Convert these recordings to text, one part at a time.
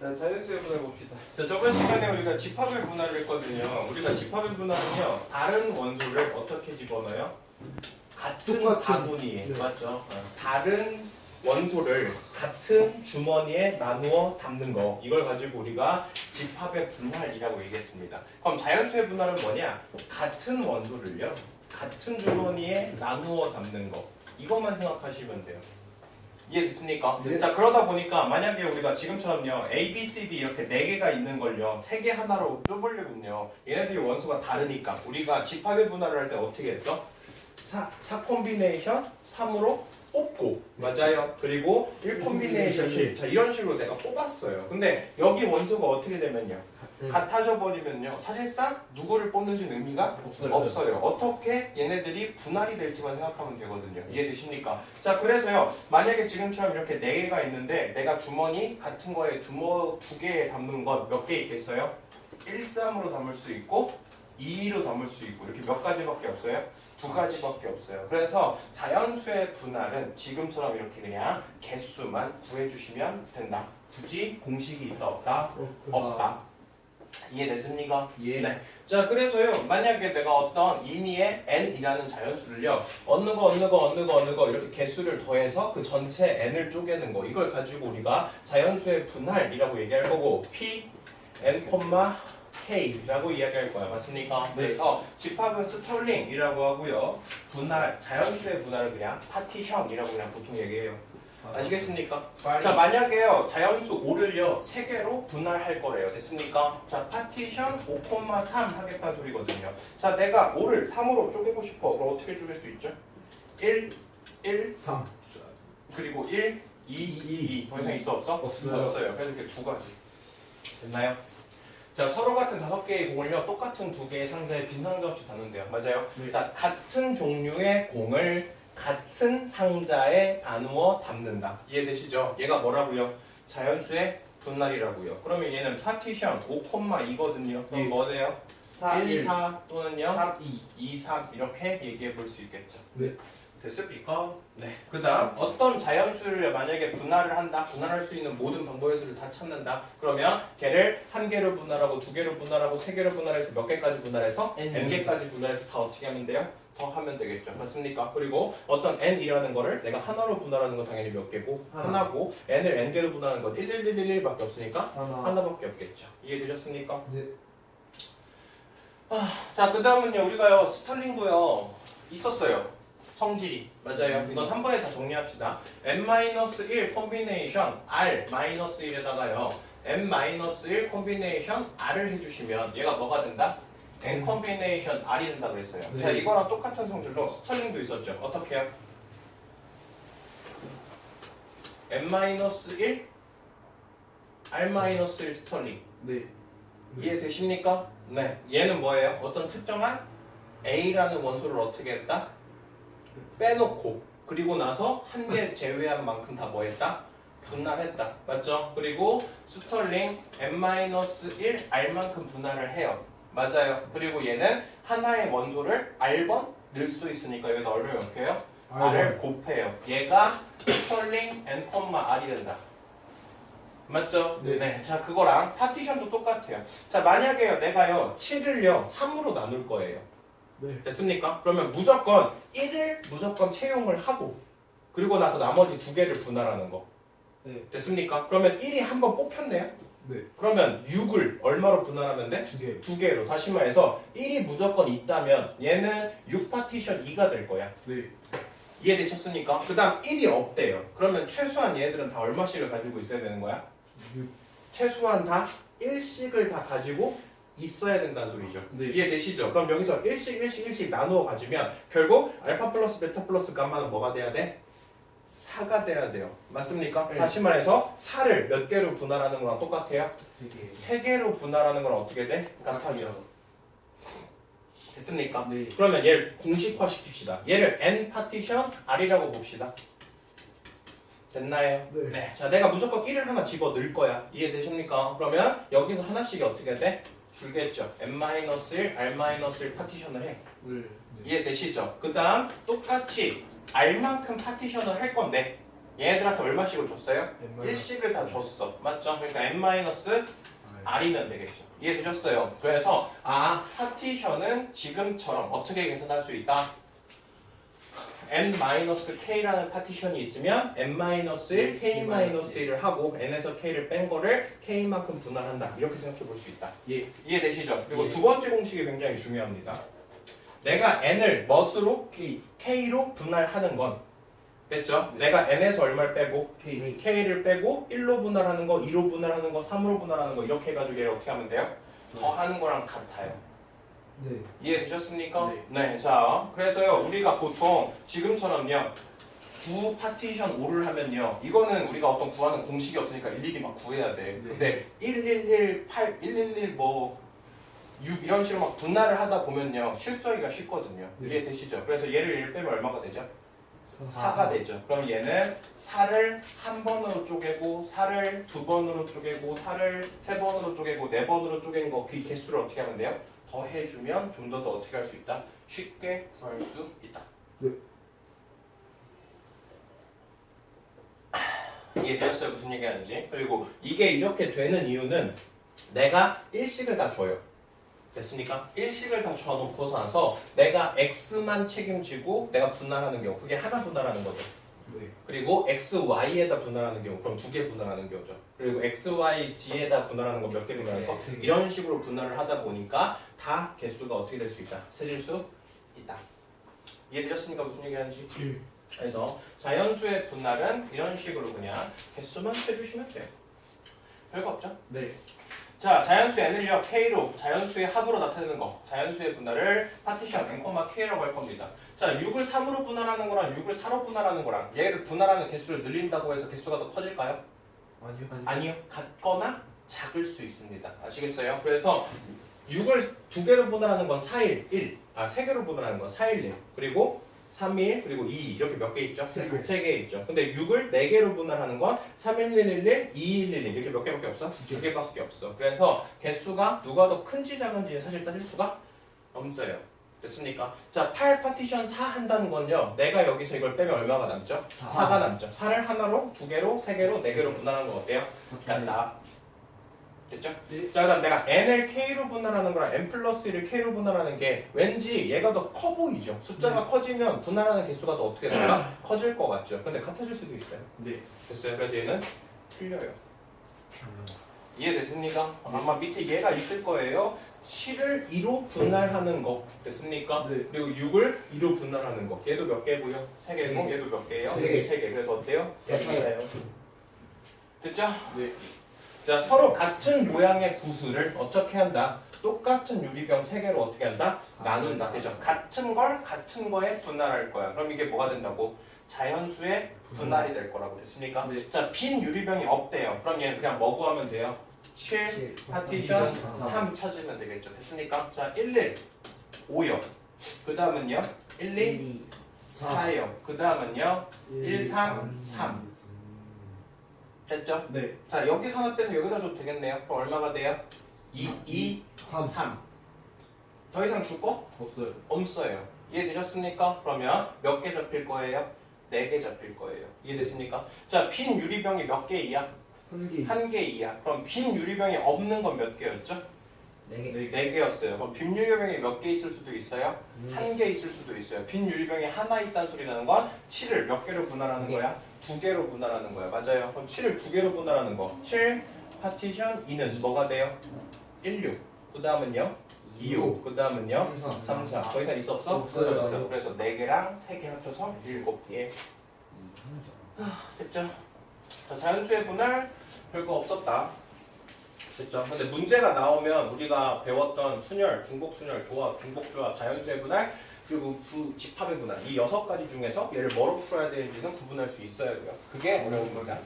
자, 자연수의 분할 봅시다. 자, 저번 시간에 우리가 집합의 분할을 했거든요. 우리가 집합의 분할은요, 다른 원소를 어떻게 집어넣어요? 같은 바구니에, 네. 맞죠? 다른 원소를 같은 주머니에 나누어 담는 거, 이걸 가지고 우리가 집합의 분할이라고 얘기했습니다. 그럼 자연수의 분할은 뭐냐? 같은 원소를요, 같은 주머니에 나누어 담는 거, 이것만 생각하시면 돼요. 이해됐습니까? 네. 자, 그러다 보니까 만약에 우리가 지금처럼요, A, B, C, D 이렇게 4개가 있는 걸요, 3개 하나로 좁으려면요, 얘네들이 원소가 다르니까 우리가 집합의 분할을 할 때 어떻게 했어? 4 콤비네이션 3으로 뽑고, 맞아요. 그리고 1 콤비네이션 1. 자, 이런 식으로 내가 뽑았어요. 근데 여기 원소가 어떻게 되면요, 같아져 버리면요, 사실상 누구를 뽑는지는 의미가 없어요. 어떻게 얘네들이 분할이 될지만 생각하면 되거든요. 이해되십니까? 자, 그래서요, 만약에 지금처럼 이렇게 4개가 있는데 내가 주머니 같은 거에 두 개에 담는 건 몇 개 있겠어요? 1, 3으로 담을 수 있고 2로 담을 수 있고, 이렇게 몇 가지밖에 없어요? 2가지밖에 없어요. 그래서 자연수의 분할은 지금처럼 이렇게 그냥 개수만 구해주시면 된다. 굳이 공식이 있다 없다? 없다. 이해됐습니까? 예. 네. 자, 그래서요, 만약에 내가 어떤 임의의 n이라는 자연수를요, 어느 거 이렇게 개수를 더해서 그 전체 n을 쪼개는 거, 이걸 가지고 우리가 자연수의 분할이라고 얘기할 거고, p n, k라고 이야기할 거야. 맞습니까? 네. 그래서 집합은 스털링이라고 하고요, 분할, 자연수의 분할은 그냥 파티션이라고 그냥 보통 얘기해요. 아시겠습니까? 자, 만약에요, 자연수 5를요 3개로 분할할 거래요. 됐습니까? 자, 파티션 5,3 하겠다는 소리거든요. 자, 내가 5를 3으로 쪼개고 싶어. 그럼 어떻게 쪼갤 수 있죠? 1, 3 그리고 1, 2. 더 이상 있어 없어? 없어요. 없어요. 그래서 이렇게 2가지. 됐나요? 자, 서로 같은 5개의 공을요, 똑같은 2개의 상자에 빈 상자 없이 담는데요. 맞아요? 네. 자, 같은 종류의 공을 같은 상자에 나누어 담는다. 이해되시죠? 얘가 뭐라고요? 자연수의 분할이라고요. 그러면 얘는 파티션 5,2거든요. 그럼 예. 뭐래요? 1, 4 또는요? 3, 2. 2, 3 이렇게 얘기해 볼 수 있겠죠. 네. 됐습니까? 네. 그 다음 어떤 자연수를 만약에 분할을 한다, 분할할 수 있는 모든 방법의 수를 다 찾는다. 그러면 걔를 1개로 분할하고 2개로 분할하고 3개로 분할해서 몇 개까지 분할해서 n개까지 분할해서 다 어떻게 하면 돼요? 더 하면 되겠죠. 맞습니까? 그리고 어떤 n이라는 거를 내가 하나로 분할하는 건 당연히 몇 개고 하나고, n을 n개로 분할하는 건 11111밖에 없으니까 하나밖에 없겠죠. 이해되셨습니까? 네. 자, 그 다음은요, 우리가요, 스털링도요, 있었어요. 성질이. 맞아요. 이건 한 번에 다 정리합시다. n-1 콤비네이션 r-1에다가요, n-1 콤비네이션 r을 해주시면 얘가 뭐가 된다? n 콤비네이션 r이 된다 그랬어요. 네. 자, 이거랑 똑같은 성질로 스털링도 있었죠. 어떻게 해요? n-1 r-1 스털링. 네. 이해되십니까? 네. 얘는 뭐예요? 어떤 특정한 A라는 원소를 어떻게 했다? 빼놓고, 그리고 나서 한 개 제외한 만큼 다 뭐 했다? 분할했다. 맞죠? 그리고 스털링 n-1 R만큼 분할을 해요. 맞아요. 그리고 얘는 하나의 원소를 R번 넣을 수 있으니까 여기다 얼마를 곱해요? R을 곱해요. 얘가 스털링 n,R이 된다. 맞죠? 네. 자, 그거랑 파티션도 똑같아요. 자, 만약에요, 내가요, 7을요, 3으로 나눌 거예요. 네. 됐습니까? 그러면 무조건 1을 무조건 채용을 하고, 그리고 나서 나머지 2개를 분할하는 거. 네. 됐습니까? 그러면 1이 한 번 뽑혔네요? 네. 그러면 6을 얼마로 분할하면 돼? 2개. 2개로. 다시 말해서 1이 무조건 있다면 얘는 6 파티션 2가 될 거야. 네. 이해되셨습니까? 그 다음 1이 없대요. 그러면 최소한 얘들은 다 얼마씩을 가지고 있어야 되는 거야? 6. 최소한 다 1씩을 다 가지고 있어야 된다는 소리죠. 네. 이해되시죠? 그럼 여기서 1씩 나누어 가지면 결국 알파 플러스 베타 플러스 감마는 뭐가 돼야 돼? 4가 돼야 돼요. 맞습니까? 네. 다시 말해서 4를 몇 개로 분할하는 거랑 똑같아요? 3개. 3개로 분할하는 건 어떻게 돼? 같아요. 됐습니까? 네. 그러면 얘를 공식화 시킵시다. 얘를 n 파티션 r이라고 봅시다. 됐나요? 네. 자, 내가 무조건 1을 하나 집어 넣을 거야. 이해되십니까? 그러면 여기서 하나씩이 어떻게 돼? 줄겠죠. n-1, r-1 파티션을 해. 네. 이해되시죠? 그 다음 똑같이 r만큼 파티션을 할 건데 얘네들한테 얼마씩을 줬어요? N-. 1씩을 다 줬어. 맞죠? 그러니까 n-r이면 되겠죠. 이해되셨어요? 그래서 파티션은 지금처럼 어떻게 계산할 수 있다? n-k라는 파티션이 있으면 n-1, k-1을 하고 n에서 k를 뺀 거를 k만큼 분할한다. 이렇게 생각해 볼 수 있다. 예. 이해되시죠? 그리고 예. 두 번째 공식이 굉장히 중요합니다. 내가 n을 멋으로 k로 분할하는 건 됐죠? 네. 내가 n에서 얼마를 빼고 K. k를 빼고 1로 분할하는 거, 2로 분할하는 거, 3으로 분할하는 거 이렇게 해가지고 얘를 어떻게 하면 돼요? 더하는 거랑 같아요. 네. 이해되셨습니까? 네. 자, 그래서요, 우리가 보통 지금처럼요, 9 파티션 5를 하면요, 이거는 우리가 어떤 구하는 공식이 없으니까 일일이 막 구해야 돼. 네. 근데 111, 8, 111, 6 이런 식으로 막 분할을 하다 보면요, 실수하기가 쉽거든요. 네. 이해되시죠? 그래서 얘를 1 빼면 얼마가 되죠? 4. 4가 되죠. 그럼 얘는 4를 한 번으로 쪼개고 4를 두 번으로 쪼개고 4를 세 번으로 쪼개고 네 번으로 쪼갠 거 그 개수를 어떻게 하면 돼요? 더해주면 좀 더 어떻게 할 수 있다? 쉽게 구할 수 있다. 네. 이해되셨어요? 무슨 얘기하는지? 그리고 이게 이렇게 되는 이유는 내가 일식을 다 줘요. 됐습니까? 일식을 다 줘놓고서 나서 내가 x만 책임지고 내가 분할하는 경우 그게 하나 분할하는 거죠. 네. 그리고 x, y에다 분할하는 경우 그럼 두 개 분할하는 경우죠. 그리고 x, y, g에다 분할하는 거 몇 개 분할하는 거? 세 개. 이런 식으로 분할을 하다 보니까 다 개수가 어떻게 될 수 있다? 세질 수 있다. 이해되셨습니까? 무슨 얘기하는지? 예. 그래서 자연수의 분할은 이런 식으로 그냥 개수만 해주시면 돼요. 별거 없죠? 네. 자, 자연수 n을요 k로 자연수의 합으로 나타내는 거 자연수의 분할을 파티션 n, k라고 할 겁니다. 자, 6을 3으로 분할하는 거랑 6을 4로 분할하는 거랑 얘를 분할하는 개수를 늘린다고 해서 개수가 더 커질까요? 아니요. 아니요. 같거나 작을 수 있습니다. 아시겠어요? 그래서 6을 두 개로 분할하는 건 4, 1, 1. 세 개로 분할하는 건 4, 1, 1. 그리고 3, 1, 그리고 2 이렇게 몇 개 있죠? 세 개. 3개 있죠. 근데 6을 4개로 분할하는 건 3, 1, 1, 1, 1, 2, 1, 1, 1 이렇게 몇 개밖에 없어? 두 개밖에 없어. 그래서 개수가 누가 더 큰지 작은지는 사실 따질 수가 없어요. 됐습니까? 자, 8 파티션 4 한다는 건요. 내가 여기서 이걸 빼면 얼마가 남죠? 4가 남죠. 4를 하나로, 두 개로, 세 개로, 네 개로 분할하는 거 어때요? 같다. 됐죠? 네. 자, 그다음 내가 n을 k로 분할하는 거랑 n 플러스 1을 k로 분할하는 게 왠지 얘가 더 커 보이죠? 숫자가 커지면 분할하는 개수가 더 어떻게 될까? 커질 것 같죠? 근데 같아질 수도 있어요. 네. 됐어요? 그래서 얘는 틀려요. 이해됐습니까? 아마 밑에 얘가 있을 거예요. 7을 2로 분할하는 거 됐습니까? 네. 그리고 6을 2로 분할하는 거 얘도 몇 개고요? 3개고 세 얘도 몇 개예요? 세 개. 3개. 그래서 어때요? 세 개. 같아요. 됐죠? 네. 자, 서로 같은 모양의 구슬을 어떻게 한다? 똑같은 유리병 3개로 어떻게 한다? 나눈다. 그죠? 같은 걸 같은 거에 분할할 거야. 그럼 이게 뭐가 된다고? 자연수의 분할이 될 거라고 됐습니까? 네. 자, 빈 유리병이 없대요. 그럼 얘는 그냥 뭐 구하면 돼요? 7 파티션 3 찾으면 되겠죠. 됐습니까? 자, 1, 1 5요. 그 다음은요? 1, 2 4요. 그 다음은요? 1, 3 3. 됐죠? 네. 자, 여기서 하나 빼서 여기다 줘도 되겠네요. 그럼 얼마가 돼요? 2, 2, 3. 3. 더 이상 줄 거? 없어요. 없어요. 이해되셨습니까? 그러면 몇 개 잡힐 거예요? 4개 잡힐 거예요. 이해됐습니까? 자, 빈 유리병이 몇 개이야? 한 개. 1개이야. 그럼 빈 유리병이 없는 건 몇 개였죠? 4개. 4개였어요. 그럼 빈 유리병이 몇 개 있을 수도 있어요? 1개 있을 수도 있어요. 빈 유리병이 하나 있다는 소리라는 건 7을 몇 개로 분할하는 두 개. 거야? 2개로 분할하는 거야. 맞아요. 그럼 7을 2개로 분할하는 거. 7 파티션 2는 뭐가 돼요? 1, 6. 그 다음은요? 2, 5. 그 다음은요? 3, 4. 더 이상 있어 없어? 없어요. 없어. 그래서 4개랑 3개 합쳐서 7개. 됐죠? 자, 자연수의 분할 별거 없었다. 됐죠? 근데 문제가 나오면 우리가 배웠던 순열, 중복순열, 조합, 중복조합, 자연수의 분할 그리고 집합의 분할 이 6가지 중에서 얘를 뭐로 풀어야 되는지는 구분할 수 있어야 돼요. 그게 어려운 거다.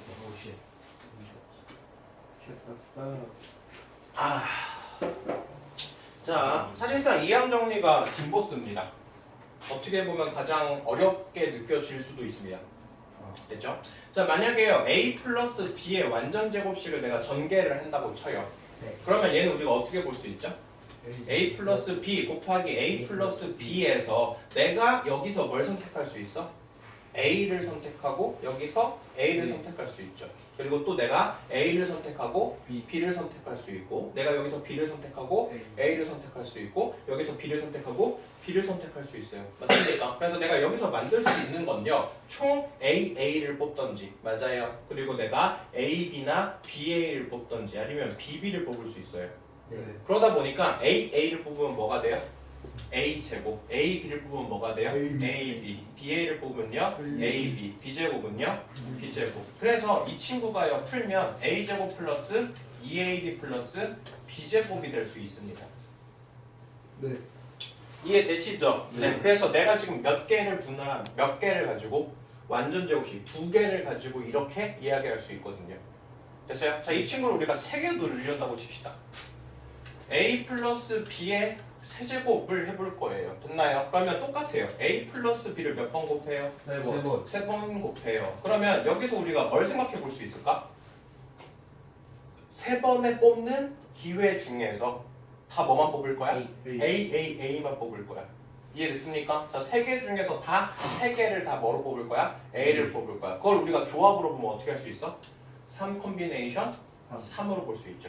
자, 사실상 이항 정리가 진보스입니다. 어떻게 보면 가장 어렵게 느껴질 수도 있습니다. 됐죠? 자, 만약에요 a 플러스 b의 완전 제곱식을 내가 전개를 한다고 쳐요. 네. 그러면 얘는 우리가 어떻게 볼 수 있죠? a 플러스 b 곱하기 a 플러스 b에서 내가 여기서 뭘 선택할 수 있어? A를 선택하고 여기서 A를 선택할 수 있죠. 그리고 또 내가 A를 선택하고 B를 선택할 수 있고 내가 여기서 B를 선택하고 A를 선택할 수 있고 여기서 B를 선택하고 B를 선택할 수 있어요. 맞습니까? 그래서 내가 여기서 만들 수 있는 건요. 총 AA를 뽑던지 맞아요. 그리고 내가 AB나 BA를 뽑던지 아니면 BB를 뽑을 수 있어요. 네. 그러다 보니까 AA를 뽑으면 뭐가 돼요? A제곱. AB를 뽑으면 뭐가 돼요? AB. AB. BA를 뽑으면요? AB. AB. B제곱은요? B제곱. 그래서 이 친구가요 풀면 A제곱 플러스 2AB 플러스 B제곱이 될 수 있습니다. 네. 이해되시죠? 네. 그래서 내가 지금 몇 개를 몇 개를 가지고 완전 제곱식 2개를 가지고 이렇게 이야기할 수 있거든요. 됐어요? 자, 이 친구를 우리가 3개도 늘린다고 칩시다. A 플러스 B의 세제곱을 해볼 거예요. 됐나요? 그러면 똑같아요. A 플러스 B를 몇 번 곱해요? 세 번. 3번 곱해요. 그러면 여기서 우리가 뭘 생각해 볼 수 있을까? 3번에 뽑는 기회 중에서 다 뭐만 뽑을 거야? A만 뽑을 거야. 이해됐습니까? 자, 3개 중에서 다 3개를 다 뭐로 뽑을 거야? A를 뽑을 거야. 그걸 우리가 조합으로 보면 어떻게 할 수 있어? 3 콤비네이션 3으로 볼 수 있죠.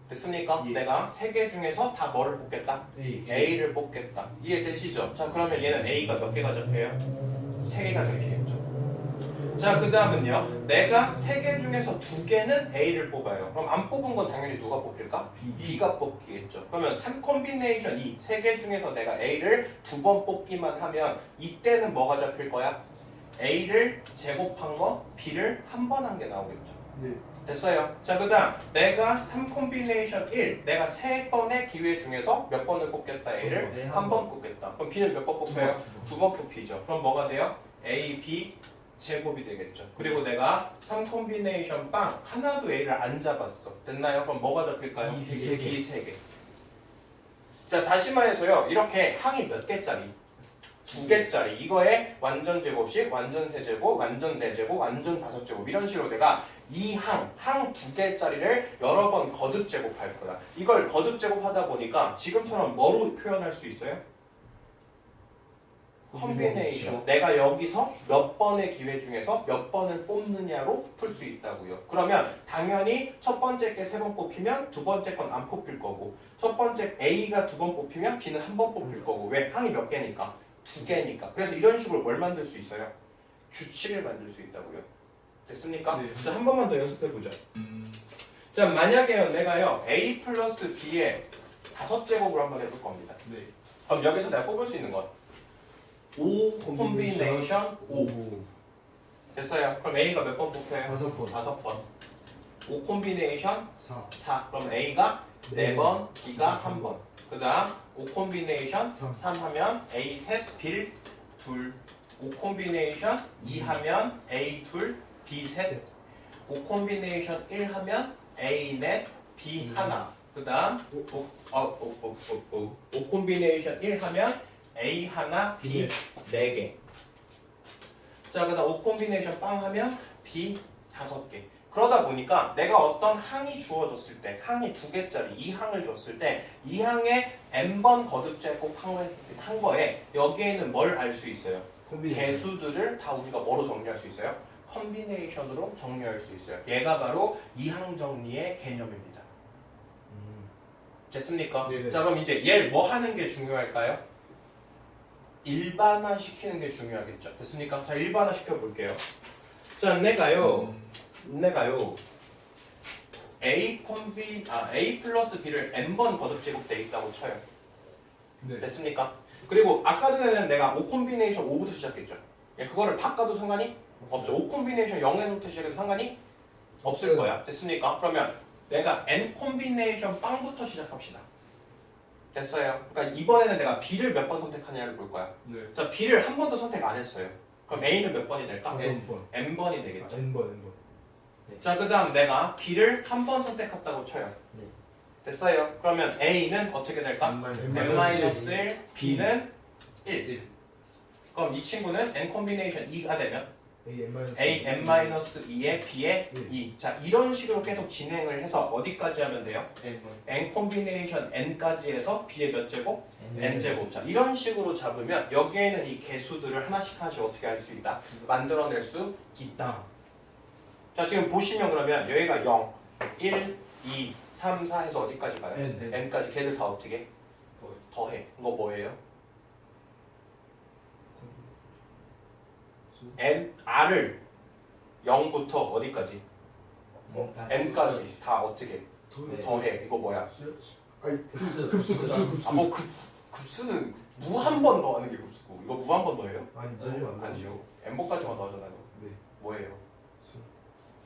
됐습니까? 예. 내가 3개 중에서 다 뭐를 뽑겠다? A를 뽑겠다. 이해되시죠? 자, 그러면 얘는 A가 몇 개가 잡혀요? 3개가 잡히겠죠. 자, 그 다음은요. 내가 3개 중에서 2개는 A를 뽑아요. 그럼 안 뽑은 건 당연히 누가 뽑힐까? B가 뽑히겠죠. 그러면 3 콤비네이션 2, 3개 중에서 내가 A를 2번 뽑기만 하면 이때는 뭐가 잡힐 거야? A를 제곱한 거, B를 한 번 한 게 나오겠죠. 네. 됐어요. 자, 그 다음 내가 3 콤비네이션 1, 내가 3번의 기회 중에서 몇 번을 뽑겠다? A를 한 번 뽑겠다. 그럼 B는 몇 번 뽑혀요? 2번 뽑히죠. 그럼 뭐가 돼요? A, B 제곱이 되겠죠. 그리고 내가 3 콤비네이션 빵 하나도 A를 안 잡았어. 됐나요? 그럼 뭐가 잡힐까요? B 세 개. B 3개. 자, 다시 말해서요. 이렇게 항이 몇 개짜리? 2개짜리. 이거에 완전 제곱식, 완전 세제곱, 완전 네제곱, 완전 5제곱 이런 식으로 내가 이 항 2개짜리를 여러 번 거듭 제곱할 거야. 이걸 거듭 제곱하다 보니까 지금처럼 뭐로 표현할 수 있어요? 콤비네이션. 내가 여기서 몇 번의 기회 중에서 몇 번을 뽑느냐로 풀 수 있다고요. 그러면 당연히 첫 번째 게 3번 뽑히면 두 번째 건 안 뽑힐 거고 첫 번째 A가 2번 뽑히면 B는 한 번 뽑힐 거고 왜? 항이 몇 개니까? 2개니까. 그래서 이런 식으로 뭘 만들 수 있어요? 규칙을 만들 수 있다고요. 됐습니까? 네. 자, 한 번만 더 연습해보자. 자, 만약에요 내가요 A 플러스 B의 5제곱을 한번 해볼 겁니다. 네. 그럼 여기서 내가 뽑을 수 있는 건 5 콤비네이션 5 됐어요. 그럼 A가 몇 번 뽑혀요? 5번. 5번. 5 콤비네이션 4. 4. 그럼 A가 4번, B가 1번. 그 다음 5 콤비네이션 3 하면 A 셋, B 둘. 5 콤비네이션 2 하면 A 둘, B 셋. 5 콤비네이션 1 하면 A 넷, B 하나. 그 다음 5 콤비네이션 1 하면 A 하나, B 4개. 자, 그 다음 5 콤비네이션 빵 하면 B 5개. 그러다 보니까 내가 어떤 항이 주어졌을 때, 항이 2개짜리 이 항을 줬을 때, 이 항에 n번 거듭 제곱 한 거에 여기에는 뭘 알 수 있어요? 개수들을 다 우리가 뭐로 정리할 수 있어요? 컴비네이션으로 정리할 수 있어요. 얘가 바로 이항 정리의 개념입니다. 됐습니까? 네. 자, 그럼 이제 얘 뭐 하는 게 중요할까요? 일반화 시키는 게 중요하겠죠. 됐습니까? 자, 일반화 시켜볼게요. 자, 내가요 A 플러스 B를 n번 거듭 제곱돼 있다고 쳐요. 네. 됐습니까? 그리고 아까 전에는 내가 5 콤비네이션 5부터 시작했죠. 예, 그거를 바꿔도 상관이 없죠. 5 콤비네이션 0에서부터 시작해도 상관이 없을 거야. 됐습니까? 그러면 내가 n 콤비네이션 빵부터 시작합시다. 됐어요. 그러니까 이번에는 내가 B를 몇 번 선택하냐를 볼 거야. 네. 자, B를 한 번도 선택 안 했어요. 그럼 A는 몇 번이 될까? 5번. n번이 되겠죠. N번. 자, 그 다음 내가 B를 한 번 선택했다고 쳐요. 네. 됐어요. 그러면 A는 어떻게 될까? n-1, B는 1. 그럼 이 친구는 n 콤비네이션 2가 되면 an-2에 b에 네. 2. 자, 이런 식으로 계속 진행을 해서 어디까지 하면 돼요? n 콤비네이션 n까지 해서 b의 몇 제곱? n제곱. 자, 이런 식으로 잡으면 여기에는 이 개수들을 하나씩 어떻게 할 수 있다? 만들어낼 수 있다. 자, 지금 보시면 그러면 여기가 0, 1, 2, 3, 4 해서 어디까지 가요? N. n까지 걔들 다 어떻게? 더해. 이거 뭐예요? n, r을 0부터 어디까지? n까지 다 어떻게? 더해. 이거 뭐야? 급수. 아, 뭐 급수는 무 한 번 더 하는 게 급수고 이거 무 한 번 더해요? 아니 너무 안 아니죠. n번까지만 더 하잖아요. 네. 뭐예요?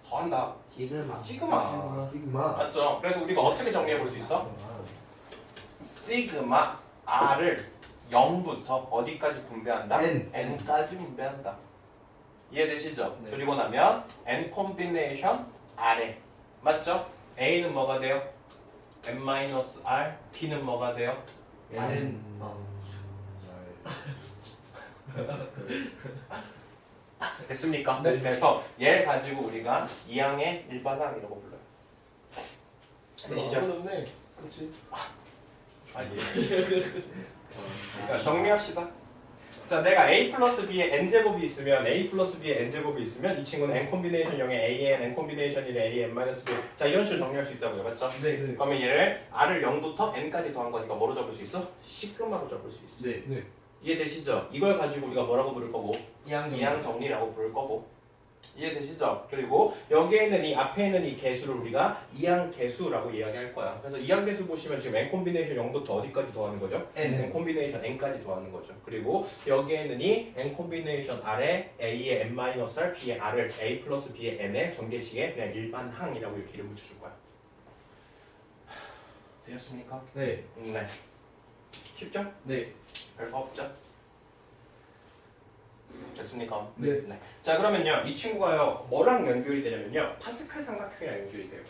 더 한다. 시그마. 시그마. 맞죠? 그래서 우리가 어떻게 정리해 볼 수 있어? 시그마 r을 0부터 어디까지 분배한다? N. n까지 분배한다. 이해되시죠? 네. 그리고 나면 n 콤비네이션 r에 맞죠? a는 뭐가 돼요? n-r, b는 뭐가 돼요? N. 됐습니까? 네. 그래서 얘 가지고 우리가 2항의 일반항이라고 불러요. 되시죠? 어렵네. 그렇지. 아니. 자, 정리합시다. 자, 내가 a 플러스 b에 n제곱이 있으면 a 플러스 b에 n제곱이 있으면 이 친구는 n 콤비네이션 0에 a에 n 콤비네이션 1에 a n 마이너스 b. 자, 이런 식으로 정리할 수 있다고요. 맞죠? 네. 그러면 얘를 r을 0부터 n까지 더한 거니까 뭐로 잡을 수 있어? 시그마로 잡을 수 있어. 네. 네. 이해되시죠? 이걸 가지고 우리가 뭐라고 부를 거고 이항 이항 정리라고 부를 거고 이해되시죠? 그리고 여기에 있는 이 앞에 있는 이 개수를 우리가 이항 개수라고 이야기할 거야. 그래서 이항 개수 보시면 지금 n 콤비네이션 0부터 어디까지 더하는 거죠? n 콤비네이션 n까지 더하는 거죠. 그리고 여기에 있는 이 n 콤비네이션 r에 a의 n-r, b의 r을 a 플러스 b의 n의 전개식의 그냥 일반 항이라고 이렇게 이름 붙여줄 거야. 되셨습니까? 네. 네. 쉽죠? 네. 별거 없죠? 됐습니까? 네. 자, 그러면요 이 친구가요 뭐랑 연결이 되냐면요 파스칼 삼각형이랑 연결이 돼요.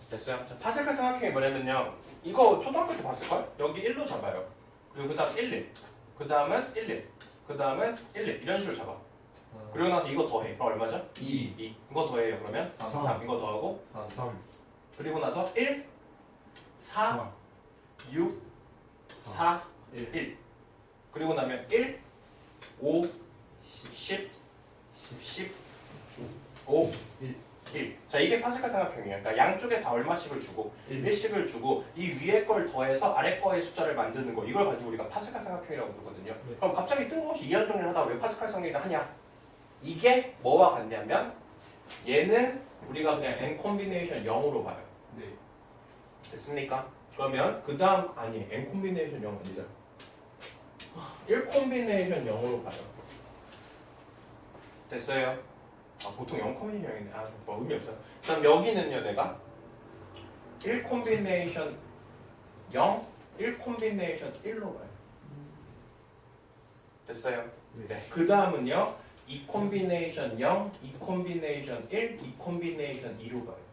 됐어요? 자, 파스칼 삼각형이 뭐냐면요 이거 초등학교 때 봤을걸? 여기 1로 잡아요. 그리고 그 다음 1, 1. 그 다음은 1, 1. 그 다음은 1, 1. 이런 식으로 잡아. 그리고 나서 이거 더해. 그럼 얼마죠? 2. 이거 더해요. 그러면 3. 이거 더하고 3. 그리고 나서 1, 4, 6, 4, 1. 그리고 나면 1, 5, 10, 15, 1. 자, 이게 파스칼 삼각형이에요. 그러니까 양쪽에 다 얼마씩을 주고 1씩을 주고 이 위에 걸 더해서 아래 거의 숫자를 만드는 거 이걸 가지고 우리가 파스칼 삼각형이라고 부르거든요. 네. 그럼 갑자기 뜬금없이 이항 정리를 하다가 왜 파스칼 삼각형을 하냐? 이게 뭐와 같냐면 얘는 우리가 그냥 n 콤비네이션 0으로 봐요. 네. 됐습니까? 그러면 그 다음 아니 n 콤비네이션 0 아니다. 1 콤비네이션 0으로 가요. 됐어요? 아, 보통 0 콤비네이션 0인데 아, 뭐 의미 없어요. 그다음 여기는요, 내가 1 콤비네이션 0, 1 콤비네이션 1로 가요. 됐어요? 네. 그 다음은요, 2 콤비네이션 0, 2 콤비네이션 1, 2 콤비네이션 2로 가요.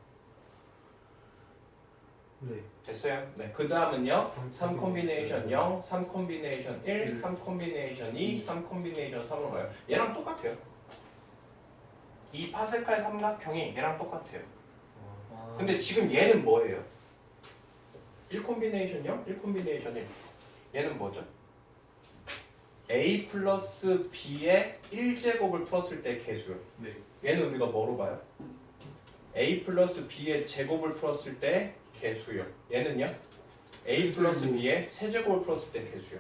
네. 됐어요? 네. 그 다음은요, 3 콤비네이션 0, 3 콤비네이션 1, 3 콤비네이션 2, 3 콤비네이션 3으로 가요. 얘랑 똑같아요. 이 파스칼 삼각형이 얘랑 똑같아요. 근데 지금 얘는 뭐예요? 1 콤비네이션 0, 1 콤비네이션 1. 얘는 뭐죠? a 플러스 b의 1제곱을 풀었을 때 개수요. 네. 얘는 우리가 뭐로 봐요? a 플러스 b의 제곱을 풀었을 때 개수요. 얘는요? a 플러스 b의 세제곱을 풀었을 때 개수요.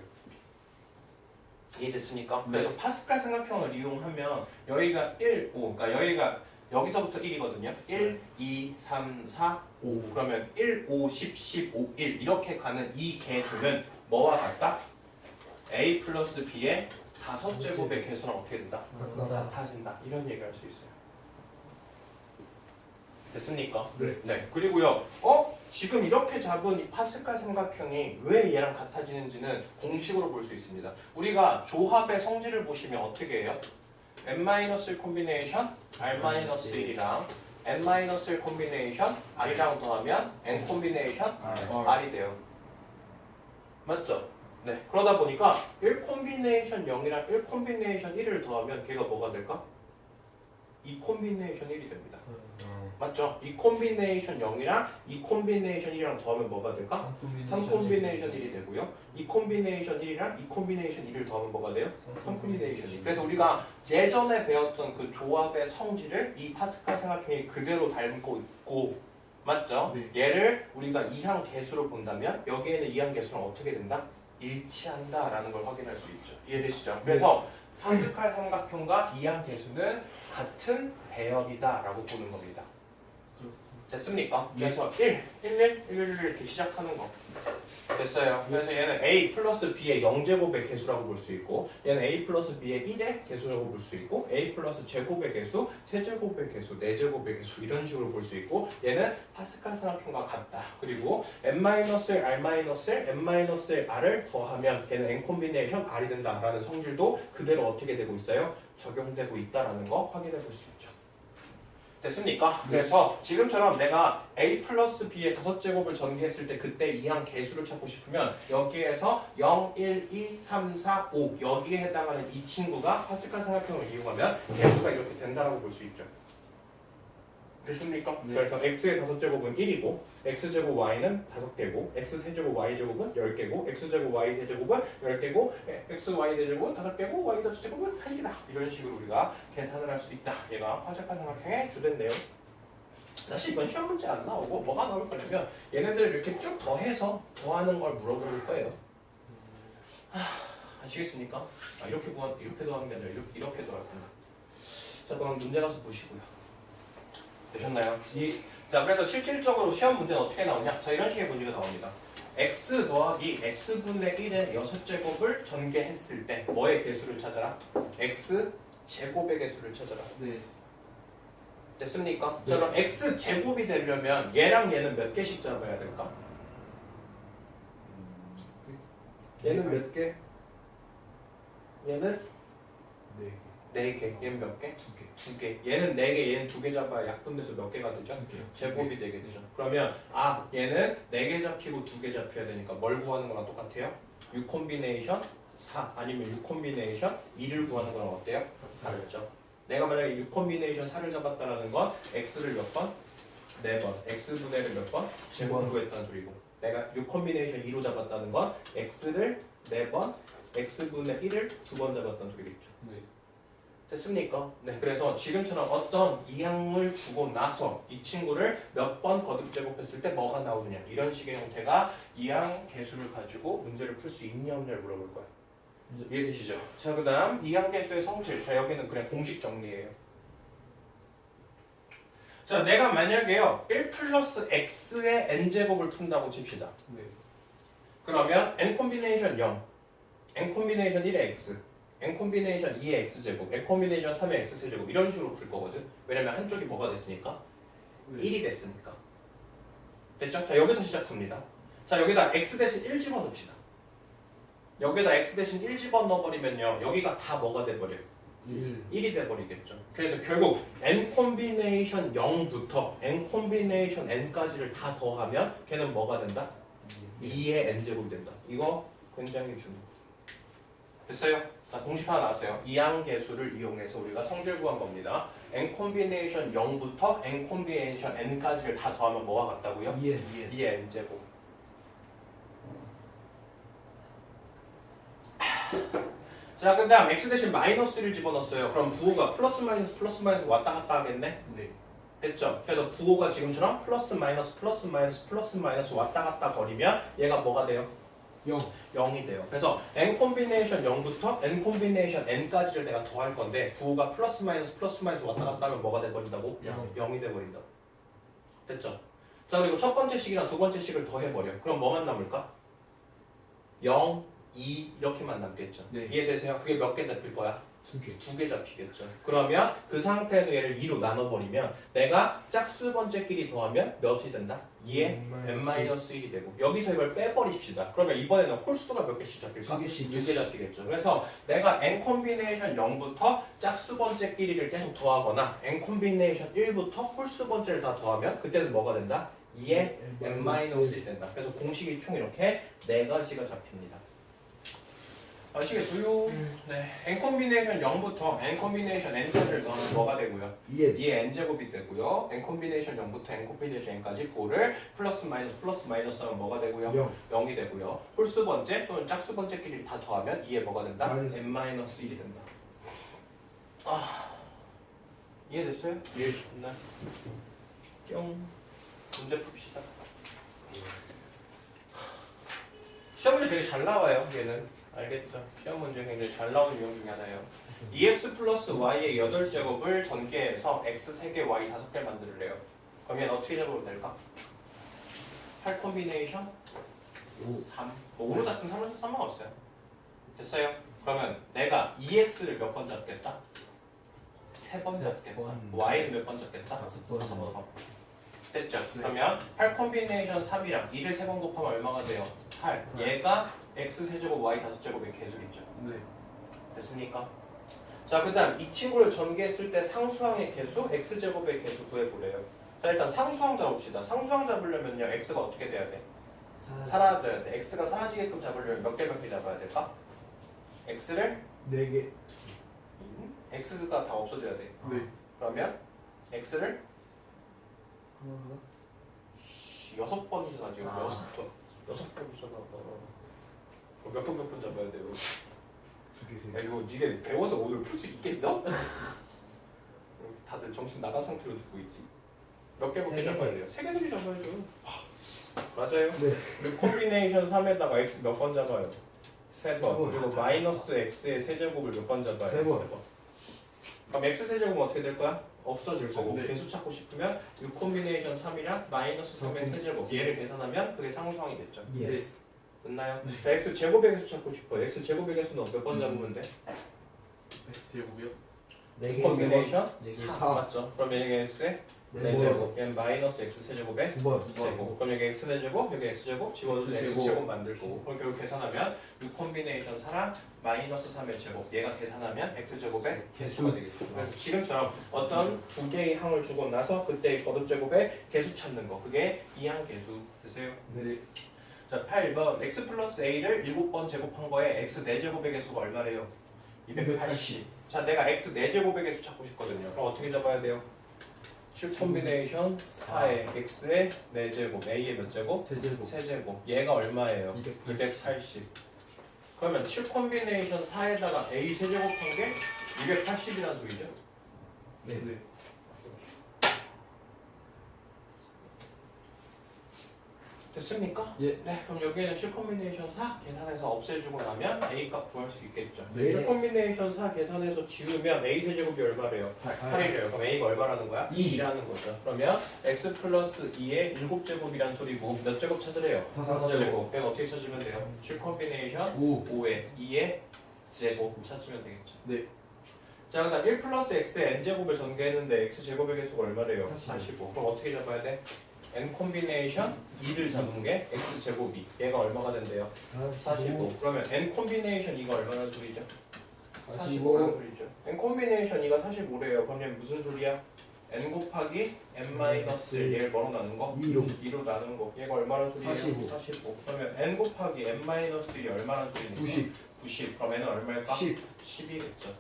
이해됐습니까? 그래서 파스칼 삼각형을 이용하면 여기가 1, 5 그러니까 여기가 여기서부터 1이거든요. 1, 2, 3, 4, 5 그러면 1, 5, 10, 15, 1 이렇게 가는 이 개수는 뭐와 같다? a 플러스 b의 5제곱의 개수랑 어떻게 된다? 같아진다. 이런 얘기를 할 수 있어요. 됐습니까? 네. 그리고요. 지금 이렇게 잡은 이 파스칼 삼각형이 왜 얘랑 같아지는지는 공식으로 볼 수 있습니다. 우리가 조합의 성질을 보시면 어떻게 해요? n-1 콤비네이션 r-1이랑 n-1 콤비네이션 r이랑 더하면 n 콤비네이션 r이 돼요. 맞죠? 네. 그러다 보니까 1 콤비네이션 0이랑 1 콤비네이션 1을 더하면 걔가 뭐가 될까? 이 콤비네이션 1이 됩니다. 어. 맞죠? 이 콤비네이션 0이랑 이 콤비네이션 1이랑 더하면 뭐가 될까? 3콤비네이션 1이 되고요. 이 콤비네이션 1이랑 이 콤비네이션 1을 더하면 뭐가 돼요? 3콤비네이션 1. 그래서 우리가 예전에 배웠던 그 조합의 성질을 이 파스칼 삼각형이 그대로 닮고 있고, 맞죠? 네. 얘를 우리가 이항 계수로 본다면 여기에는 이항 계수랑 어떻게 된다? 일치한다라는 걸 확인할 수 있죠. 이해되시죠? 그래서 파스칼 삼각형과 이항 계수는 같은 배열이다라고 보는 겁니다. 됐습니까? 그래서 1 이렇게 시작하는 거 됐어요. 그래서 얘는 a 플러스 b의 0제곱의 개수라고 볼 수 있고, 얘는 a 플러스 b의 1의 개수라고 볼 수 있고, a 플러스 제곱의 개수, 세제곱의 개수, 네제곱의 개수 이런 식으로 볼 수 있고, 얘는 파스칼 삼각형과 같다. 그리고 n-1, r-1, n-1r을 더하면 얘는 n 콤비네이션 r이 된다라는 성질도 그대로 어떻게 되고 있어요? 적용되고 있다라는 거 확인해 볼 수 있죠. 됐습니까? 그래서 지금처럼 내가 a 플러스 b의 5제곱을 전개했을 때 그때 이항 개수를 찾고 싶으면 여기에서 0, 1, 2, 3, 4, 5 여기에 해당하는 이 친구가 파스칼 삼각형을 이용하면 개수가 이렇게 된다라고 볼 수 있죠. 됐습니까? 네. 그래서 x의 5제곱은 1이고 x제곱 y는 5개고 x세제곱 y제곱은 10개고 x제곱 y세제곱은 10개고 xy 대제곱은 5개고 y 제곱은 1개다. 이런 식으로 우리가 계산을 할 수 있다. 얘가 파스칼 삼각형의 주된 내용. 사실 이번 시험 문제 안 나오고 뭐가 나올 거냐면 얘네들 이렇게 쭉 더해서 더하는 걸 물어볼 거예요. 아시겠습니까? 이렇게 더하는 게 아니라 이렇게 더할 겁니다. 자, 그럼 문제 가서 보시고요. 되셨나요? 자, 그래서 실질적으로 시험 문제는 어떻게 나오냐? 자, 이런 식의 문제가 나옵니다. x 더하기 x분의 1의 6제곱을 전개했을 때 뭐의 개수를 찾아라? x 제곱의 개수를 찾아라. 네. 됐습니까? 네. 자, 그럼 x 제곱이 되려면 얘랑 얘는 몇 개씩 잡아야 될까? 얘는 몇 개? 얘는 네. 4개. 얘는 몇 개? 2개. 2개. 얘는 4개, 얘는 2개 잡아야 약분돼서 몇 개가 되죠? 2개. 제곱이 되게 되죠. 그러면 얘는 4개 잡히고 2개 잡혀야 되니까 뭘 구하는 거랑 똑같아요? 6 콤비네이션 4 아니면 6 콤비네이션 2를 구하는 거랑 어때요? 다르죠. 내가 만약에 6 콤비네이션 4를 잡았다라는 건 x를 몇 번? 4번. x분의 1을 몇 번? 제곱 구했다는 소리고, 내가 6 콤비네이션 2로 잡았다는 건 x를 4번, x분의 1을 2번 잡았다는 소리겠죠. 네. 됐습니까? 네, 그래서 지금처럼 어떤 이항을 주고 나서 이 친구를 몇 번 거듭 제곱했을 때 뭐가 나오느냐, 이런 식의 형태가 이항 개수를 가지고 문제를 풀 수 있냐 없냐를 물어볼 거야. 이해되시죠? 자, 그 다음 이항 개수의 성질. 자, 여기는 그냥 공식 정리예요. 자, 내가 만약에요 1 플러스 x의 n제곱을 푼다고 칩시다. 네. 그러면 n 콤비네이션 0, n 콤비네이션 1의 x, n 콤비네이션 2의 x제곱, n 콤비네이션 3의 x세제곱 이런 식으로 풀 거거든. 왜냐면 한쪽이 뭐가 됐으니까? 네. 1이 됐으니까. 됐죠? 자, 여기서 시작합니다. 자, 여기다 x 대신 1 집어넣읍시다. 여기다 x 대신 1 집어넣어버리면요 여기가 다 뭐가 돼버려요? 1이 돼버리겠죠. 그래서 결국 n 콤비네이션 0부터 n 콤비네이션 n까지를 다 더하면 걔는 뭐가 된다? 2의 n제곱이 된다. 이거 굉장히 중요해요. 됐어요? 자, 공식 하나 나왔어요. 이항 계수를 이용해서 우리가 성질 구한 겁니다. n 콤비네이션 0부터 n 콤비네이션 n까지를 다 더하면 뭐가 같다고요? 2의 n제곱. 자, 그 다음 x 대신 마이너스를 집어넣었어요. 그럼 부호가 플러스 마이너스 왔다 갔다 하겠네? 네. 됐죠? 그래서 부호가 지금처럼 플러스 마이너스 왔다 갔다 거리면 얘가 뭐가 돼요? 0이 돼요. 그래서 n 콤비네이션 0부터 n 콤비네이션 n까지를 내가 더할 건데 부호가 플러스 마이너스 왔다 갔다 하면 뭐가 돼버린다고? 0이 돼버린다고. 됐죠? 자, 그리고 첫 번째 식이랑 두 번째 식을 더해버려. 그럼 뭐만 남을까? 0, 2 이렇게만 남겠죠. 네. 이해되세요? 그게 몇 개 잡힐 거야? 2개. 2개 잡히겠죠. 그러면 그 상태에서 얘를 2로 나눠버리면 내가 짝수 번째끼리 더하면 몇이 된다? 2의 n-1이 되고, 여기서 이걸 빼버립시다. 그러면 이번에는 홀수가 몇 개씩 잡힐까? 2개 잡히겠죠. 그래서 내가 n 콤비네이션 0부터 짝수 번째끼리를 계속 더하거나 n 콤비네이션 1부터 홀수 번째를 다 더하면 그때는 뭐가 된다? 2의 n-1이 된다. 그래서 공식이 총 이렇게 4가지가 잡힙니다. 아시겠어요? 네. n 콤비네이션 0부터 n 콤비네이션 n자를 넣으면 뭐가 되고요? 2의 n제곱이 되고요. n 콤비네이션 0부터 n 콤비네이션 n까지 9를 플러스 마이너스 하면 뭐가 되고요? 0이 되고요. 홀수 번째 또는 짝수 번째끼리 다 더하면 2에 뭐가 된다? n-1이 된다. 이해됐어요? 예. 네. 뿅. 문제 풉시다. 시험 문제 되게 잘 나와요. 얘는 알겠죠? 시험 문제 굉장히 잘 나오는 유형 중에 하나예요. 2x 플러스 y의 8제곱을 전개해서 x 3개, y 5개 만들래요. 그럼 얘는 어떻게 잡으면 될까? 8 콤비네이션 3. 뭐 5로 잡든 3로 잡든 상관없어요. 됐어요? 그러면 내가 2x를 몇 번 잡겠다? 3번 잡겠다. y를 몇 번 잡겠다? 5번. 됐죠? 그러면 8 콤비네이션 3이랑 2를 3번 곱하면 얼마가 돼요? 8. 얘가 x 세제곱 y 5제곱의 개수겠죠. 네. 됐습니까? 자, 그 다음 이 친구를 전개했을 때 상수항의 개수, x제곱의 개수 구해보래요. 자, 일단 상수항 잡읍시다. 상수항 잡으려면요, x가 어떻게 돼야 돼? 사라져야 돼. x가 사라지게끔 잡으려면 몇 개 잡아야 될까? x를 4개. x가 다 없어져야 돼. 네. 그러면 x를 하나. 6번이잖아 지금. 6번이잖아. 몇 번 잡아야 돼요? 2개, 야, 3개. 이거 니네 배워서 오늘 풀 수 있겠어? 다들 정신 나간 상태로 듣고 있지. 몇 개 잡아야 돼요? 3개 잡아야죠. 맞아요. 네. 그리고 콤비네이션 3에다가 x 몇 번 잡아요? 3번. 번. 그리고 마이너스 x의 세제곱을 몇 번 잡아요? 세 번. 그럼 x 세제곱은 어떻게 될 거야? 없어질 거고. 네. 개수 찾고 싶으면 이 콤비네이션 3이랑 마이너스 3의 세제곱 얘를 계산하면 그게 상수항이겠죠. 예스. 됐나요? 자, x 제곱의 개수 찾고 싶어요. x 제곱의 개수는 몇 번 잡으면 돼? X제곱이요? 4개. 콤비네이션 네 개. 4 맞죠? 그럼 여기 x의 네 4제곱 얘는 마이너스 x 세제곱의 2번. 제곱. 그럼 여기 x 세제곱, 여기 x 제곱, 집어넣어서 x X제곱. 제곱 만들 거고. 그럼 결국 계산하면 6 콤비네이션 4랑 마이너스 3의 제곱. 얘가 계산하면 x 제곱의 개수가 되겠죠. 그래서 지금처럼 어떤 두 개의 항을 주고 나서 그때 거듭 제곱의 개수 찾는 거. 그게 이항 개수 되세요? 네. 자, 8번 x 플러스 a를 7번 제곱한 거에 x 4제곱의 개수가 얼마래요? 280. 자, 내가 x 4제곱의 개수 찾고 싶거든요. 그럼 어떻게 잡아야 돼요? 7 콤비네이션 4의 x의 4제곱, a의 몇 제곱? 세제곱. 3제곱. 얘가 얼마예요? 280. 280. 그러면 7 콤비네이션 4에다가 a 세제곱한 게 280이라는 소리죠? 네. 네. 됐습니까? 예. 네, 그럼 여기에는 7 콤비네이션 4 계산해서 없애주고 나면 a 값 구할 수 있겠죠. 네. 7 콤비네이션 4 계산해서 지우면 a 세제곱이 얼마래요? 8이래요. 그럼 a가 얼마라는 거야? 2라는 거죠. 그러면 x 플러스 2의 7제곱이란 소리고 몇 제곱 찾으래요? 5제곱. 그럼 어떻게 찾으면 돼요? 7 콤비네이션 5의 2의 제곱 찾으면 되겠죠. 네. 자, 그다음 1 플러스 x의 n제곱을 전개했는데 x제곱의 개수가 얼마래요? 45. 45. 그럼 어떻게 잡아야 돼? n 콤비네이션 2를 잡은 게 x제곱이 얘가 얼마가 된대요? 45. 그러면 n 콤비네이션 2가 얼마나 소리죠? 45라는 소리죠. n 콤비네이션 2가 45래요. 그럼 얘는 무슨 소리야? n 곱하기 n 마이너스 얘를 뭐로 나눈 거? 2로 나눈 거. 얘가 얼마나 소리예요? 45. 그러면 n 곱하기 n 마이너스 1이 얼마나 소리니까? 90. 그럼 n은 얼마일까? 10. 10이겠죠.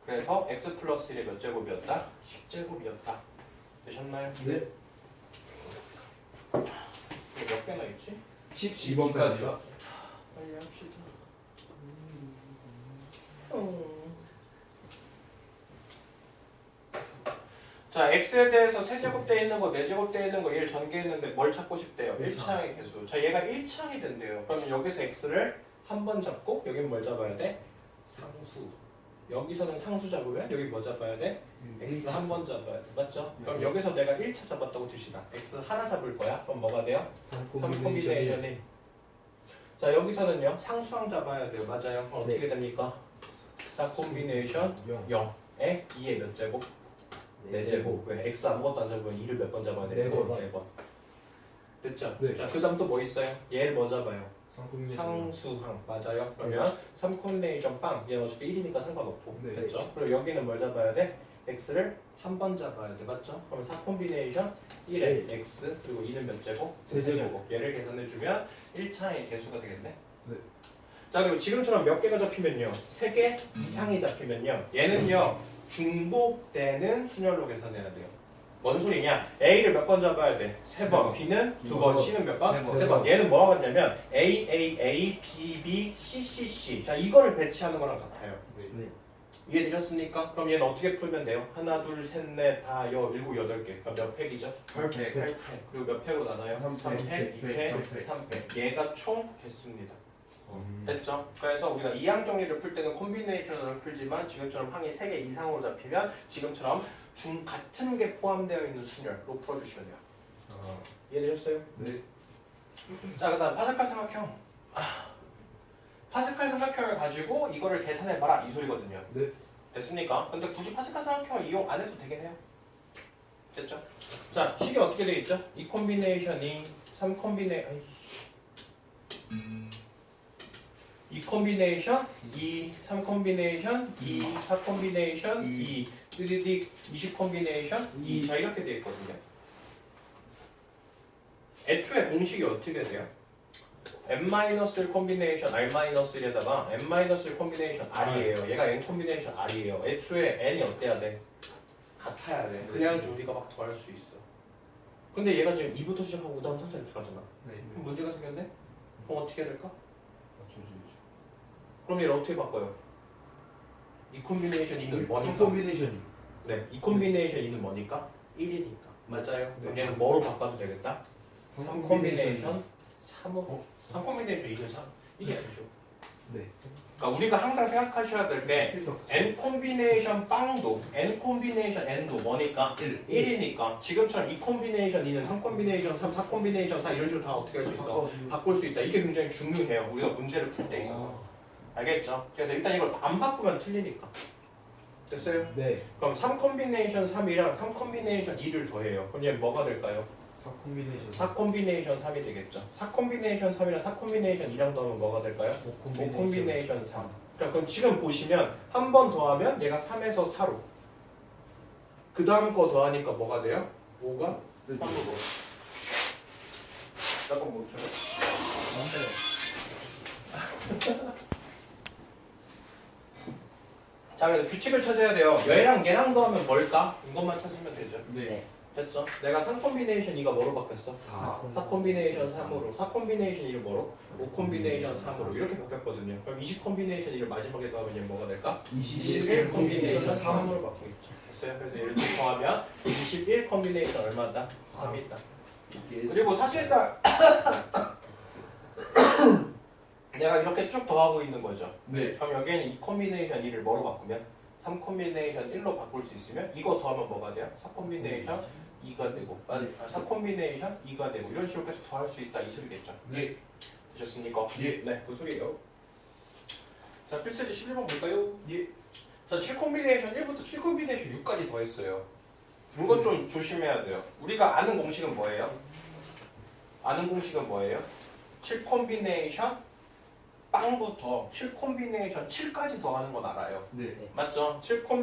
그래서 x 플러스 1의 몇 제곱이었다? 10제곱이었다. 되셨나요? 네. 이게 몇 개나 있지? 12번까지요. 빨리 합시다. 자, x에 대해서 세제곱되어 있는 거, 4제곱되어 있는 거 얘를 전개했는데 뭘 찾고 싶대요? 1차항의 개수. 자, 얘가 1차항이 된대요. 그러면 여기서 x를 한 번 잡고 여긴 뭘 잡아야 돼? 상수. 여기서는 상수 잡으면 여기 뭐 잡아야 돼? x 한 번 잡아야 돼. 맞죠? 그럼 네. 여기서 내가 1차 잡았다고 칩시다. x 하나 잡을 거야. 그럼 뭐가 돼요? 3 3콤비네이션이 콤비네이션이. 자, 여기서는요. 상수항 잡아야 돼요. 맞아요. 그럼 네. 어떻게 됩니까? 4 콤비네이션 0에 2의 몇 제곱? 4제곱. 왜? x 아무것도 안 잡으면 2를 몇 번 잡아야 돼요? 네 번. 4번. 됐죠? 네. 자, 그 다음 또 뭐 있어요? 얘를 뭐 잡아요? 3콤비네이션. 상수항. 맞아요. 그러면 3 콤비네이션 빵. 얘는 어차피 1이니까 상관없고. 네. 됐죠? 그리고 여기는 뭘 잡아야 돼? x를 한 번 잡아야 돼. 맞죠? 그러면 4 콤비네이션 1에 x 그리고 2는 몇 제곱? 세 제곱. 얘를 계산해주면 1차의 개수가 되겠네. 네. 자 그리고 지금처럼 몇 개가 잡히면요 3개 이상이 잡히면요 얘는요 중복되는 순열로 계산해야 돼요. 뭔 소리냐? A를 몇 번 잡아야 돼? 3번. B는 2번. C는 몇 번? 3번. 얘는 뭐가 같냐면 A, A, A, B, B, C, C, C. 자 이거를 배치하는 거랑 같아요. 네. 이해되셨습니까? 그럼 얘는 어떻게 풀면 돼요? 하나, 둘, 셋, 넷, 다, 7, 8개. 그럼 몇 팩이죠? 8팩. 8팩. 그리고 몇 팩으로 나눠요? 3팩, 2팩, 3팩. 얘가 총 개수입니다. 됐죠? 그래서 우리가 이항 정리를 풀 때는 콤비네이션으로 풀지만 지금처럼 항이 3개 이상으로 잡히면 지금처럼 같은 게 포함되어 있는 순열로 풀어주시면 돼요. 이해되셨어요? 네. 자, 그 다음 파스칼 삼각형. 파스칼 삼각형을 가지고 이거를 계산해봐라 이 소리거든요. 네. 됐습니까? 근데 굳이 파스칼 삼각형을 이용 안 해도 되긴 해요. 됐죠? 자, 식이 어떻게 되어 있죠? 2 콤비네이션이 3 콤비네이션 2 콤비네이션 2, 3 콤비네이션 2, 4 콤비네이션 2, 3D 20 콤비네이션 2. 자, 이렇게 되어 있거든요. 애초에 공식이 어떻게 돼요? n-1 콤비네이션 r-1에다가 n-1 콤비네이션 r이에요. 얘가 n 콤비네이션 r이에요. 애초에 n이 어때야 돼? 같아야 돼. 그래야지 우리가 막 더할 수 있어. 근데 얘가 지금 2부터 시작하고 그다음 3, 4 이렇게 가잖아. 그럼 문제가 생겼네? 그럼 어떻게 해야 될까? 그럼 얘를 어떻게 바꿔요? 이 콤비네이션 2는 뭐니까? 콤비네이션이. 네, 이 콤비네이션 2는 뭐니까? 1이니까. 맞아요. 그럼 얘는 뭐로 바꿔도 되겠다? 3 콤비네이션 3으로. 3 콤비네이션 2는 3. 이게 아니죠. 네. 그러니까 우리가 항상 생각하셔야 될 게 n 콤비네이션 빵도 n 콤비네이션 n도 뭐니까? 1이니까 지금처럼 2 콤비네이션 2는 3 콤비네이션 3, 4 콤비네이션 4 이런 식으로 다 어떻게 할 수 있어? 바꿀 수 있다. 이게 굉장히 중요해요. 우리가 문제를 풀 때 있어서. 알겠죠? 그래서 일단 이걸 안 바꾸면 틀리니까. 됐어요? 네. 그럼 3 콤비네이션 3이랑 3 콤비네이션 2를 더해요. 그럼 얘 뭐가 될까요? 4 콤비네이션. 4 콤비네이션 3이 되겠죠. 4 콤비네이션 3이랑 4 콤비네이션 2랑 더하면 뭐가 될까요? 5 콤비네이션 3. 그럼 지금 보시면 한 번 더하면 얘가 3에서 4로. 그 다음 거 더하니까 뭐가 돼요? 5가 3으로. 잠깐 멈춰요. 자, 그래서 규칙을 찾아야 돼요. 얘랑 얘랑 더하면 뭘까? 이것만 찾으면 되죠. 네. 됐죠? 내가 3 콤비네이션 2가 뭐로 바뀌었어? 4. 4 콤비네이션 3으로 4 콤비네이션 2를 뭐로? 5 콤비네이션 3으로 이렇게 바뀌었거든요. 그럼 20 콤비네이션 2를 마지막에 더하면 얘 뭐가 될까? 21 콤비네이션 3으로 바뀌겠죠. 됐어요? 그래서 얘를 더하면 21 콤비네이션 얼마다? 3이 있다. 그리고 사실상 내가 이렇게 쭉 더하고 있는 거죠. 네. 그럼 여기에는 2 콤비네이션 2를 뭐로 바꾸면? 3 콤비네이션 1로 바꿀 수 있으면 이거 더하면 뭐가 돼요? 4 콤비네이션 2가 되고 4 콤비네이션 2가 되고 이런 식으로 계속 더할 수 있다 이 소리겠죠. 네. 되셨습니까? 예. 네, 그 소리예요. 자, 필수지 11번 볼까요? 예. 자, 7 콤비네이션 1부터 7 콤비네이션 6까지 더했어요. 이거 좀 조심해야 돼요. 우리가 아는 공식은 뭐예요? 아는 공식은 뭐예요? 7 콤비네이션 빵부터 7 콤비네이션 7까지 더하는 건 알아요. 네. 맞죠? 7 콤비